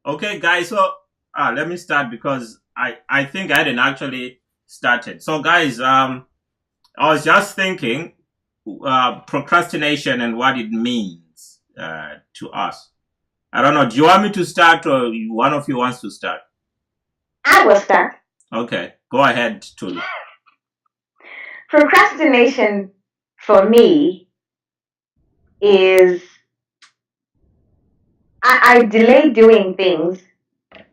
Okay, guys. So let me start because I think I hadn't actually started. So, guys, I was just thinking procrastination and what it means to us. I don't know. Do you want me to start or one of you wants to start? I will start. Okay, go ahead, Tulu. Procrastination for me is I delay doing things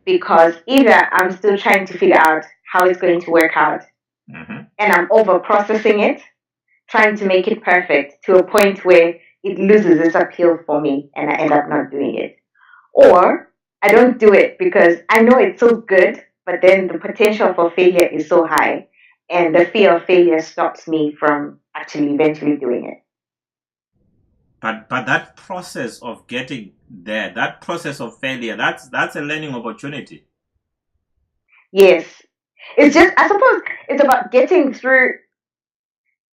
because either I'm still trying to figure out how it's going to work out Mm-hmm. and I'm over processing it, trying to make it perfect to a point where it loses its appeal for me and I end up not doing it. Or I don't do it because I know it's so good, but then the potential for failure is so high and the fear of failure stops me from actually eventually doing it. But that process of getting there, that process of failure, that's a learning opportunity. Yes. It's just, I suppose it's about getting through.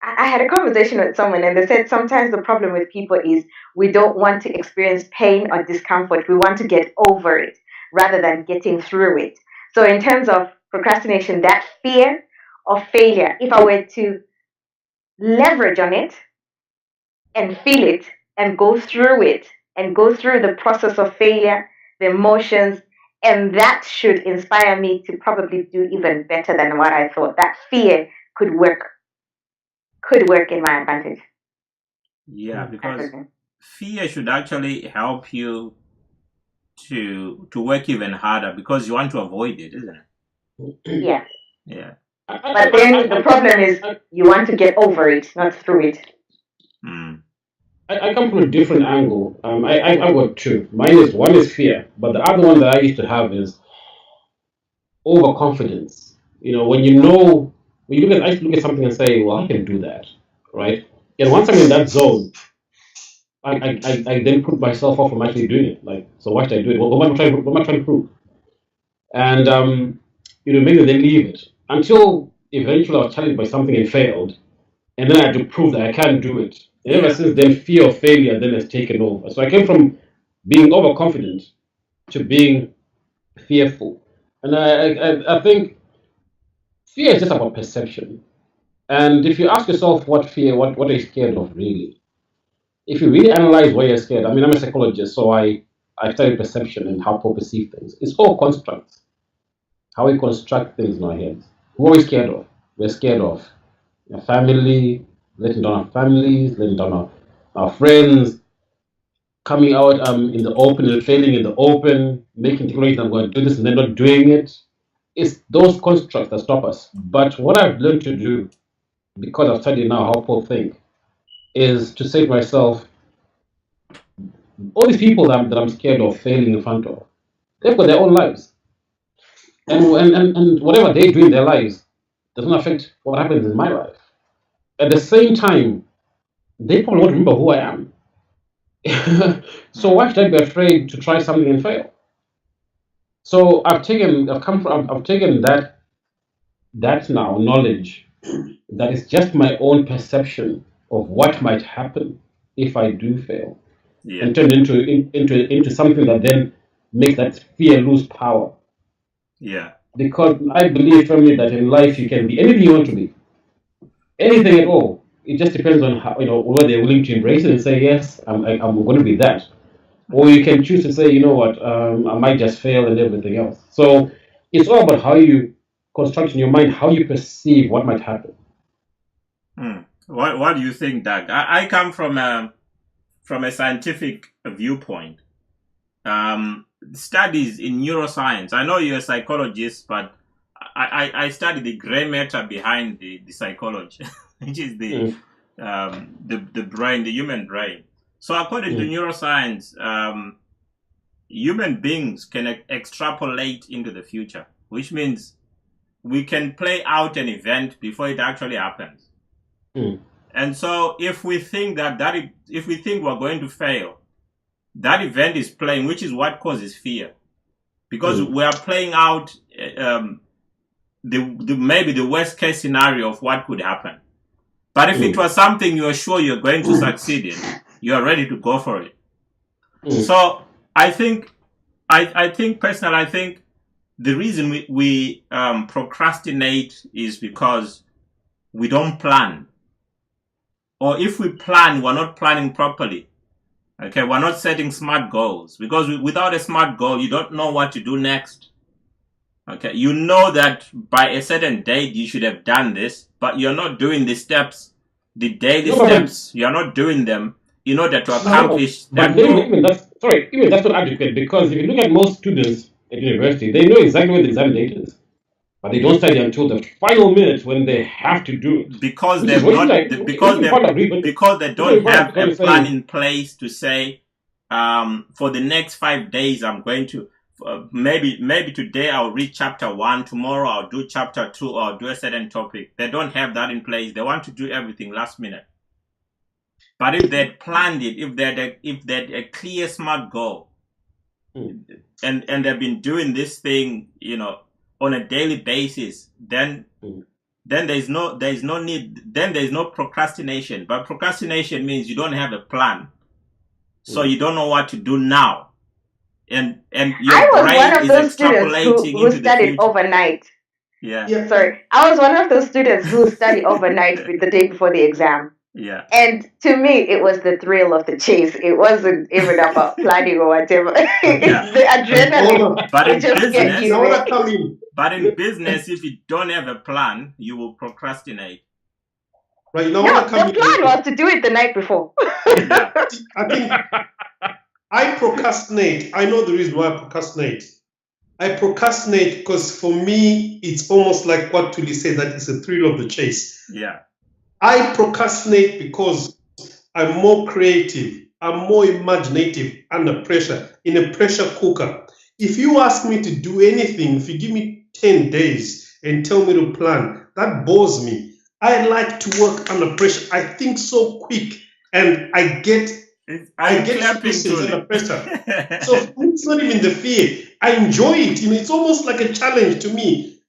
I had a conversation with someone and they said sometimes the problem with people is we don't want to experience pain or discomfort. We want to get over it rather than getting through it. So, in terms of procrastination, that fear of failure, if I were to leverage on it and feel it and go through it and go through the process of failure, the emotions, and that should inspire me to probably do even better than what I thought. That fear could work in my advantage. Yeah, Mm. I because presume. fear should actually help you to work even harder because you want to avoid it, isn't it? Yeah. Yeah. I, But I, then the I, come problem is you want to get over it, not through it. Mm. I come from a different angle. I've got two. Mine is one is fear, but the other one that I used to have is overconfidence. When you look at I used to look at something and say, well, I can do that, right? And once I'm in that zone, I then put myself off from actually doing it. Like, so why should I do it? What am I trying to prove? And maybe then leave it until eventually I was challenged by something and failed, and then I had to prove that I can do it. And ever Yeah. since then, fear of failure then has taken over. So I came from being overconfident to being fearful, and I think fear is just about perception. And if you ask yourself what are you scared of really? If you really analyze what you're scared, I mean, I'm a psychologist, so I study perception and how people perceive things. It's all constructs, how we construct things in our heads. Who are we scared of? We're scared of our family, letting down our families, letting down our friends, coming out in the open and failing in the open, making declarations I'm going to do this and then not doing it. It's those constructs that stop us. But what I've learned to do, because I've studied now how people think, is to say to myself, all these people that I'm scared of failing in front of, they've got their own lives. And whatever they do in their lives doesn't affect what happens in my life. At the same time, they probably won't remember who I am. So Mm. why should I be afraid to try something and fail? So I've taken that now knowledge that is just my own perception of what might happen if I do fail, Yeah. and turned into something that then makes that fear lose power. Yeah. Because I believe firmly that in life you can be anything you want to be, anything at all. It just depends on how whether they're willing to embrace it and say yes, I'm going to be that. Or Mm. you can choose to say, you know what, I might just fail and everything else. So it's all about how you construct in your mind how you perceive what might happen. Mm. What do you think, Doug? I come from a scientific viewpoint. Studies in neuroscience. I know you're a psychologist, but I study the gray matter behind the psychology, which is Mm, the brain, the human brain. So according to mm, neuroscience, human beings can extrapolate into the future, which means we can play out an event before it actually happens. mm, And so if we think we're going to fail, that event is playing, which is what causes fear, because mm, we are playing out maybe the worst case scenario of what could happen. But if it mm, was something you're sure you're going to succeed in, you are ready to go for it. mm, So I think I think personally, I think the reason we procrastinate is because we don't plan. Or if we plan, we're not planning properly. Okay, we're not setting smart goals. Because without a smart goal, you don't know what to do next. Okay, you know that by a certain date you should have done this, but you're not doing the steps, the daily steps. You're not doing them in order to accomplish that goal. Even that's not adequate, because if you look at most students at university, they know exactly what the exam date is, but they don't study until the final minute when they have to do it. Because they don't have a plan in place to say, for the next 5 days I'm going to maybe today I'll read chapter 1, tomorrow I'll do chapter 2, or I'll do a certain topic. They don't have that in place. They want to do everything last minute. But if they'd planned it, if they had a clear, smart goal, and they've been doing this thing, on a daily basis, then there's no need. Then there's no procrastination. But procrastination means you don't have a plan, so you don't know what to do now, and your brain is extrapolating who studied overnight. Yeah. Sorry, I was one of those students who studied overnight the day before the exam. Yeah. And to me, it was the thrill of the chase. It wasn't even about planning or whatever. It's the adrenaline. But in business, if you don't have a plan, you will procrastinate. Right. The plan was to do it the night before. I think I procrastinate. I know the reason why I procrastinate. I procrastinate because for me, it's almost like what Tuli said, that it's a thrill of the chase. Yeah. I procrastinate because I'm more creative. I'm more imaginative under pressure, in a pressure cooker. If you ask me to do anything, if you give me 10 days and tell me to plan, that bores me. I like to work under pressure. I think so quick, and I get solutions under pressure. So it's not even the fear. I enjoy it. It's almost like a challenge to me.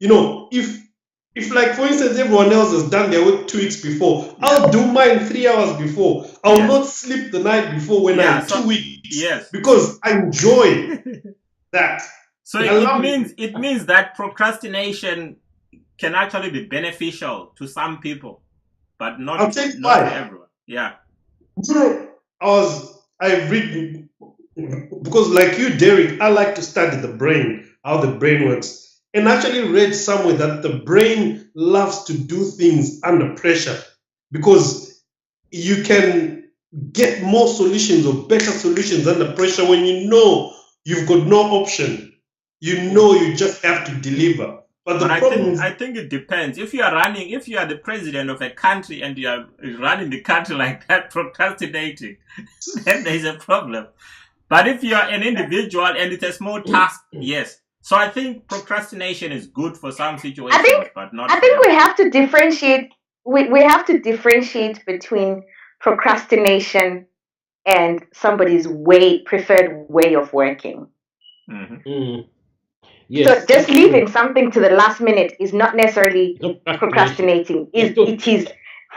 If like, for instance, everyone else has done their work 2 weeks before, I'll do mine 3 hours before. I'll not sleep the night before when I'm 2 weeks. Yes. Because I enjoy that. So it means that procrastination can actually be beneficial to some people, but not to everyone. Yeah. I read, because like you, Derek, I like to study the brain, how the brain works. And actually read somewhere that the brain loves to do things under pressure, because you can get more solutions or better solutions under pressure when you know you've got no option. You just have to deliver. But I think it depends. If you are the president of a country and you are running the country like that, procrastinating, then there's a problem. But if you are an individual and it's a small task, yes. So I think procrastination is good for some situations, but not. I think we have to differentiate. We have to differentiate between procrastination and somebody's preferred way of working. Mm-hmm. Yes. So just leaving something to the last minute is not necessarily procrastinating. It is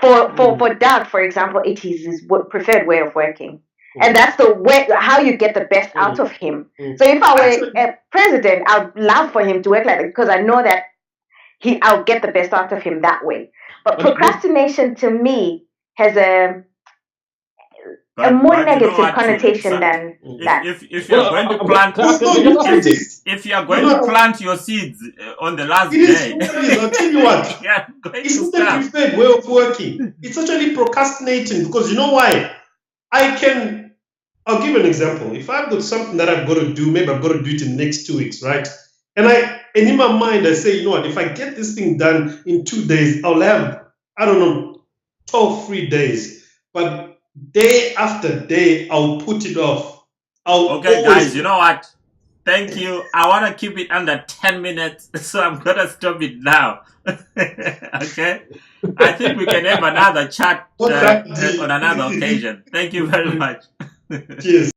for Doug, for example, it is his preferred way of working. And that's the way how you get the best out of him. So if I were a president, I'd love for him to work like that, because I know that I'll get the best out of him that way. But procrastination to me has a more negative connotation than that. If you're going to plant, if you are going to plant your seeds on the last day, I'll tell you what. It's not the preferred way of working. It's actually procrastinating, because you know why? I'll give an example. If I've got something that I've got to do, maybe I've got to do it in the next 2 weeks, right? And in my mind, I say, you know what, if I get this thing done in 2 days, I'll have, 12 free days. But day after day, I'll put it off. Guys, you know what? Thank you. I want to keep it under 10 minutes, so I'm going to stop it now. Okay? I think we can have another chat on another occasion. Thank you very much. Cheers.